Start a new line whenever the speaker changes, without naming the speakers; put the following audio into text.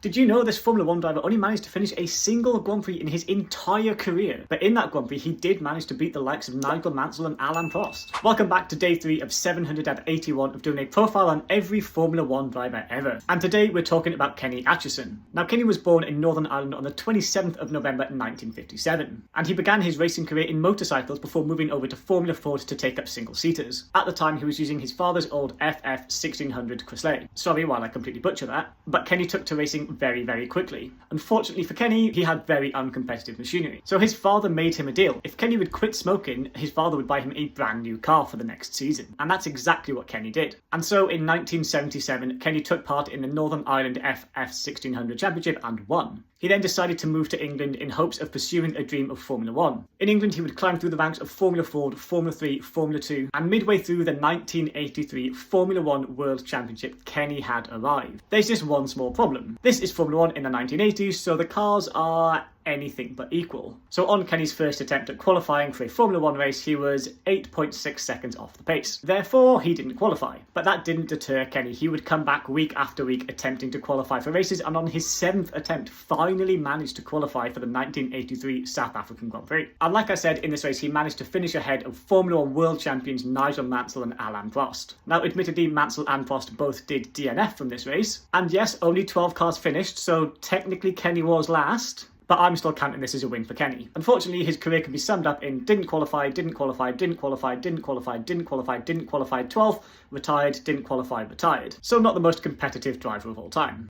Did you know this Formula 1 driver only managed to finish a single Grand Prix in his entire career? But in that Grand Prix, he did manage to beat the likes of Nigel Mansell and Alain Prost. Welcome back to day 3 of 781 of doing a profile on every Formula 1 driver ever. And today we're talking about Kenny Atchison. Now, Kenny was born in Northern Ireland on the 27th of November 1957. And he began his racing career in motorcycles before moving over to Formula Ford to take up single-seaters. At the time, he was using his father's old FF 1600 Chrysler. Sorry while I completely butcher that, but Kenny took to racing very, very quickly. Unfortunately for Kenny, he had very uncompetitive machinery. So his father made him a deal. If Kenny would quit smoking, his father would buy him a brand new car for the next season. And that's exactly what Kenny did. And so in 1977, Kenny took part in the Northern Ireland FF 1600 Championship and won. He then decided to move to England in hopes of pursuing a dream of Formula 1. In England, he would climb through the ranks of Formula Ford, Formula 3, Formula 2, and midway through the 1983 Formula 1 World Championship, Kenny had arrived. There's just one small problem. This is Formula 1 in the 1980s, so the cars are anything but equal. So on Kenny's first attempt at qualifying for a Formula 1 race, he was 8.6 seconds off the pace. Therefore, he didn't qualify. But that didn't deter Kenny. He would come back week after week attempting to qualify for races, and on his 7th attempt, finally managed to qualify for the 1983 South African Grand Prix. And like I said, in this race, he managed to finish ahead of Formula 1 world champions Nigel Mansell and Alain Prost. Now, admittedly, Mansell and Prost both did DNF from this race. And yes, only 12 cars finished, so technically Kenny was last. But I'm still counting this as a win for Kenny. Unfortunately, his career can be summed up in didn't qualify, didn't qualify, didn't qualify, didn't qualify, didn't qualify, didn't qualify, 12th, retired, didn't qualify, retired. So not the most competitive driver of all time.